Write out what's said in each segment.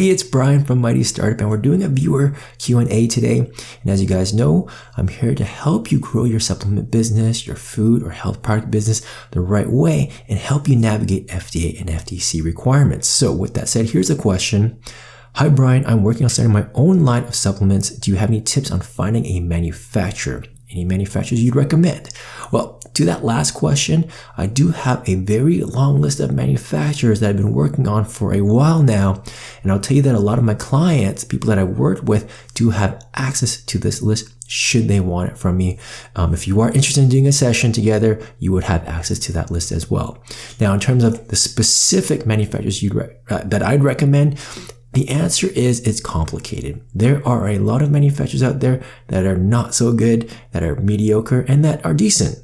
Hey, it's Brian from Mighty Startup, and we're doing a viewer Q&A today. And as you guys know, I'm here to help you grow your supplement business, your food or health product business the right way, and help you navigate FDA and FTC requirements. So with that said, here's a question. Hi Brian, I'm working on starting my own line of supplements. Do you have any tips on finding a manufacturer? Any manufacturers you'd recommend? Well, to that last question, I do have a very long list of manufacturers that I've been working on for a while now. And I'll tell you that a lot of my clients, people that I've worked with, do have access to this list should they want it from me. If you are interested in doing a session together, you would have access to that list as well. Now, in terms of the specific manufacturers that I'd recommend, the answer is it's complicated. There are a lot of manufacturers out there that are not so good, that are mediocre, and that are decent.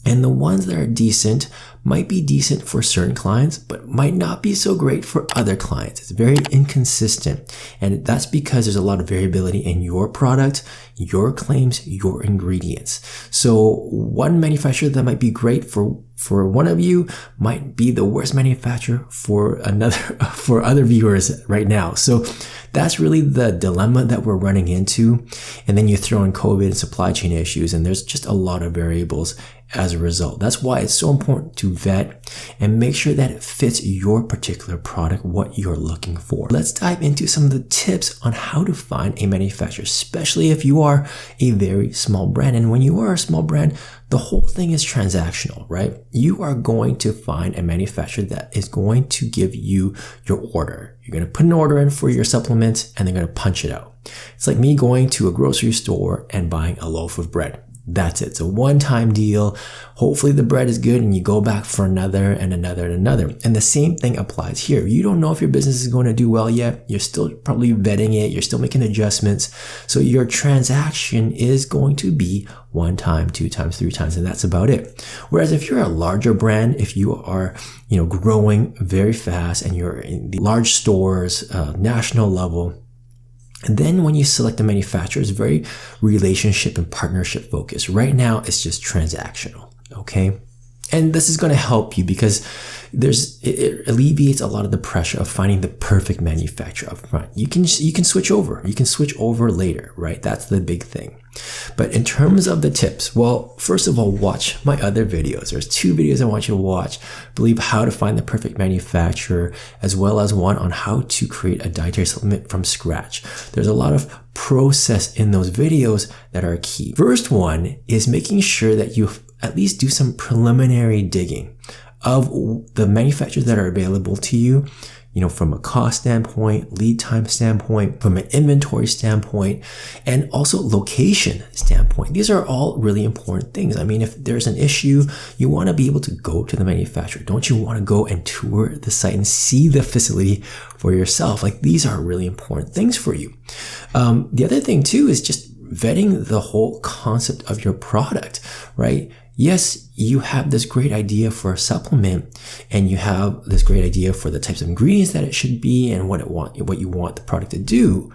And the ones that are decent might be decent for certain clients, but might not be so great for other clients. It's very inconsistent. And that's because there's a lot of variability in your product, your claims, your ingredients. So one manufacturer that might be great for one of you might be the worst manufacturer for other viewers right now. So that's really the dilemma that we're running into. And then you throw in COVID and supply chain issues, and there's just a lot of variables as a result. That's why it's so important to vet and make sure that it fits your particular product, what you're looking for. Let's dive into some of the tips on how to find a manufacturer, especially if you are a very small brand. And when you are a small brand, the whole thing is transactional, right? You are going to find a manufacturer that is going to give you your order. You're going to put an order in for your supplements and they're going to punch it out. It's like me going to a grocery store and buying a loaf of bread. That's it. It's a one-time deal. Hopefully the bread is good and you go back for another and another and another. And the same thing applies here. You don't know if your business is going to do well yet. You're still probably vetting it. You're still making adjustments. So your transaction is going to be one time, two times, three times, and that's about it. Whereas if you're a larger brand, if you are, growing very fast and you're in the large stores, national level, and then when you select a manufacturer, it's very relationship and partnership focused. Right now, it's just transactional, okay? And this is going to help you because it alleviates a lot of the pressure of finding the perfect manufacturer up front. You can switch over. You can switch over later, right? That's the big thing. But in terms of the tips, well, first of all, watch my other videos. There's 2 videos I want you to watch. I believe how to find the perfect manufacturer, as well as one on how to create a dietary supplement from scratch. There's a lot of process in those videos that are key. First one is making sure that you at least do some preliminary digging of the manufacturers that are available to you, from a cost standpoint, lead time standpoint, from an inventory standpoint, and also location standpoint. These are all really important things. I mean, if there's an issue, you want to be able to go to the manufacturer. Don't you want to go and tour the site and see the facility for yourself? Like, these are really important things for you. The other thing too is just vetting the whole concept of your product, right? Yes, you have this great idea for a supplement and you have this great idea for the types of ingredients that it should be and what you want the product to do.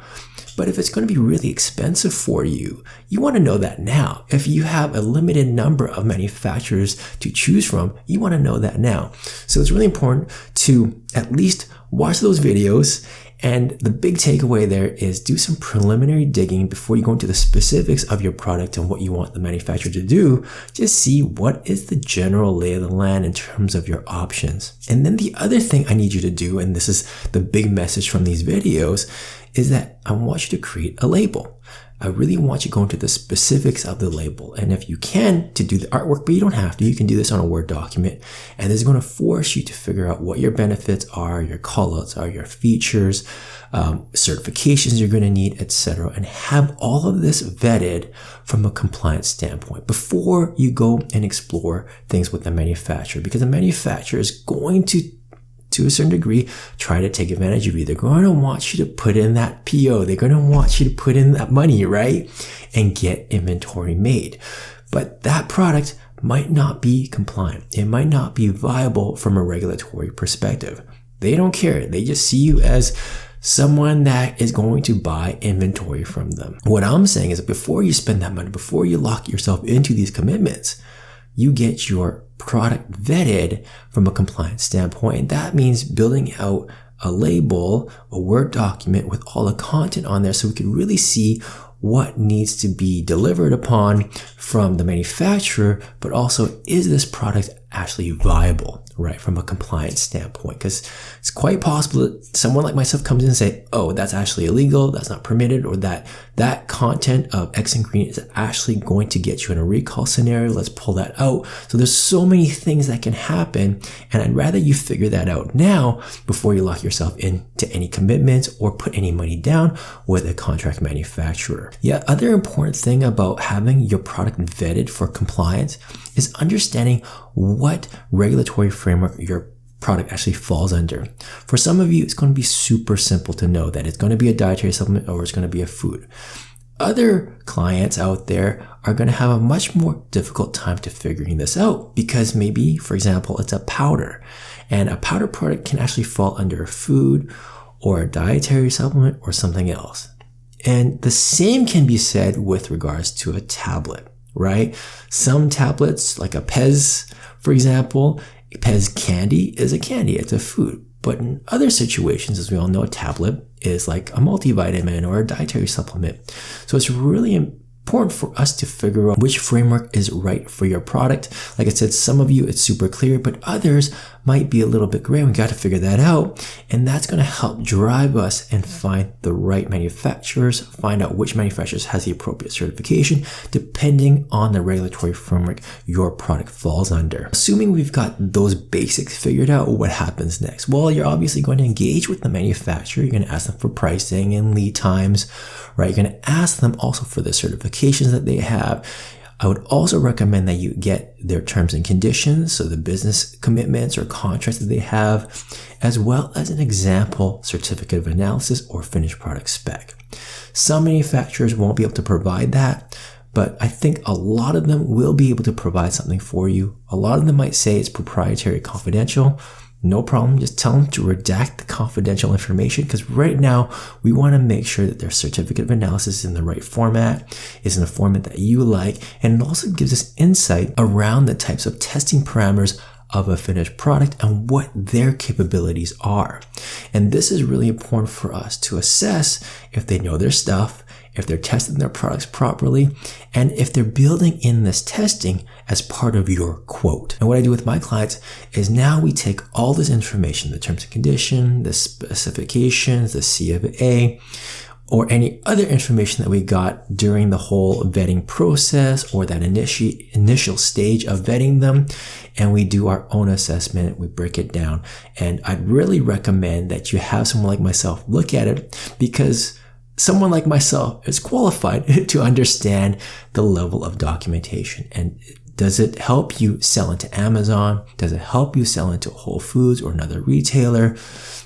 But if it's going to be really expensive for you, you want to know that now. If you have a limited number of manufacturers to choose from, you want to know that now. So it's really important to at least watch those videos. And the big takeaway there is do some preliminary digging before you go into the specifics of your product and what you want the manufacturer to do. Just see what is the general lay of the land in terms of your options. And then the other thing I need you to do, and this is the big message from these videos, is that I want you to create a label. I really want you to go into the specifics of the label. And if you can, to do the artwork, but you don't have to, you can do this on a Word document. And this is going to force you to figure out what your benefits are, your callouts are, your features, certifications you're going to need, etc. And have all of this vetted from a compliance standpoint before you go and explore things with the manufacturer. Because the manufacturer is going to a certain degree, try to take advantage of you. They're going to want you to put in that PO. They're going to want you to put in that money, right? And get inventory made. But that product might not be compliant. It might not be viable from a regulatory perspective. They don't care. They just see you as someone that is going to buy inventory from them. What I'm saying is that before you spend that money, before you lock yourself into these commitments, you get your product vetted from a compliance standpoint. That means building out a label, a Word document with all the content on there so we could really see what needs to be delivered upon from the manufacturer, but also is this product actually viable, right, from a compliance standpoint? Because it's quite possible that someone like myself comes in and say, oh, that's actually illegal, that's not permitted, or that content of X ingredient is actually going to get you in a recall scenario. Let's pull that out. So there's so many things that can happen, and I'd rather you figure that out now before you lock yourself into any commitments or put any money down with a contract manufacturer. Yeah, other important thing about having your product vetted for compliance is understanding what regulatory framework your product actually falls under. For some of you, it's going to be super simple to know that it's going to be a dietary supplement or it's going to be a food. Other clients out there are going to have a much more difficult time to figuring this out because maybe, for example, it's a powder, and a powder product can actually fall under a food or a dietary supplement or something else. And the same can be said with regards to a tablet, right? Some tablets, like a Pez, for example, Pez candy is a candy, it's a food. But in other situations, as we all know, a tablet is like a multivitamin or a dietary supplement. So it's really important for us to figure out which framework is right for your product. Like I said, some of you, it's super clear, but others might be a little bit gray. We got to figure that out. And that's going to help drive us and find the right manufacturers, find out which manufacturers has the appropriate certification, depending on the regulatory framework your product falls under. Assuming we've got those basics figured out, what happens next? Well, you're obviously going to engage with the manufacturer. You're going to ask them for pricing and lead times, right? You're going to ask them also for the certifications that they have. I would also recommend that you get their terms and conditions, so the business commitments or contracts that they have, as well as an example certificate of analysis or finished product spec. Some manufacturers won't be able to provide that, but I think a lot of them will be able to provide something for you. A lot of them might say it's proprietary, confidential. No problem, just tell them to redact the confidential information, because right now we want to make sure that their certificate of analysis is in the right format, is in a format that you like, and it also gives us insight around the types of testing parameters of a finished product and what their capabilities are. And this is really important for us to assess if they know their stuff, if they're testing their products properly, and if they're building in this testing as part of your quote. And what I do with my clients is now we take all this information, the terms and conditions, the specifications, the C of A, or any other information that we got during the whole vetting process or that initial stage of vetting them, and we do our own assessment, we break it down. And I'd really recommend that you have someone like myself look at it, because someone like myself is qualified to understand the level of documentation. And does it help you sell into Amazon? Does it help you sell into Whole Foods or another retailer?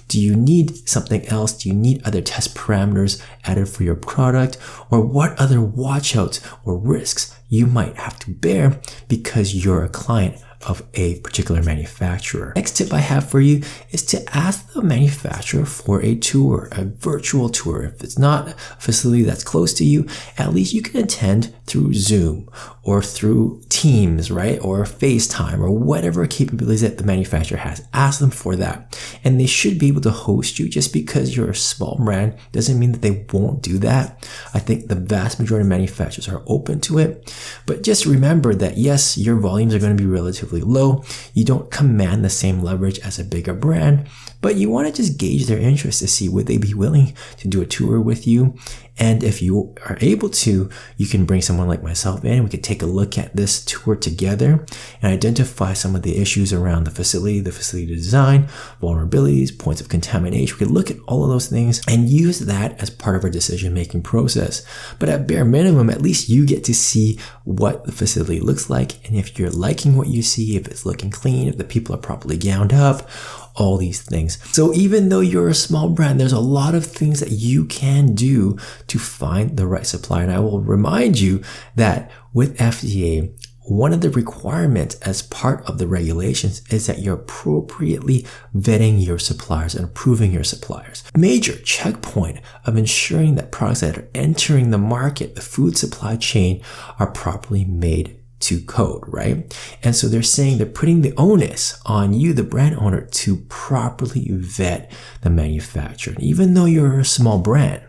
Do you need something else? Do you need other test parameters added for your product? Or what other watchouts or risks you might have to bear because you're a client of a particular manufacturer? Next tip I have for you is to ask the manufacturer for a tour, a virtual tour. If it's not a facility that's close to you, at least you can attend through Zoom or through Teams, right? Or FaceTime or whatever capabilities that the manufacturer has. Ask them for that. And they should be able to host you. Just because you're a small brand doesn't mean that they won't do that. I think the vast majority of manufacturers are open to it. But just remember that yes, your volumes are going to be relatively low. You don't command the same leverage as a bigger brand, but you want to just gauge their interest to see would they be willing to do a tour with you. And if you are able to, you can bring someone like myself in. We could take a look at this tour together and identify some of the issues around the facility design, vulnerabilities, points of contamination. We could look at all of those things and use that as part of our decision-making process. But at bare minimum, at least you get to see what the facility looks like. And if you're liking what you see, if it's looking clean, if the people are properly gowned up, all these things. So even though you're a small brand, there's a lot of things that you can do to find the right supplier. And I will remind you that with FDA, one of the requirements as part of the regulations is that you're appropriately vetting your suppliers and approving your suppliers. Major checkpoint of ensuring that products that are entering the market, the food supply chain, are properly made to code, right? And so they're saying they're putting the onus on you, the brand owner, to properly vet the manufacturer. Even though you're a small brand,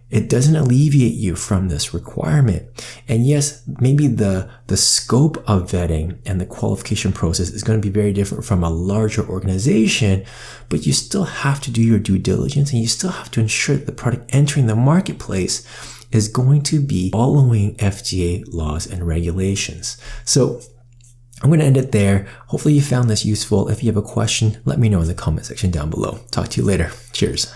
it doesn't alleviate you from this requirement. And yes, maybe the scope of vetting and the qualification process is going to be very different from a larger organization, but you still have to do your due diligence and you still have to ensure that the product entering the marketplace is going to be following FDA laws and regulations. So I'm going to end it there. Hopefully you found this useful. If you have a question, let me know in the comment section down below. Talk to you later. Cheers.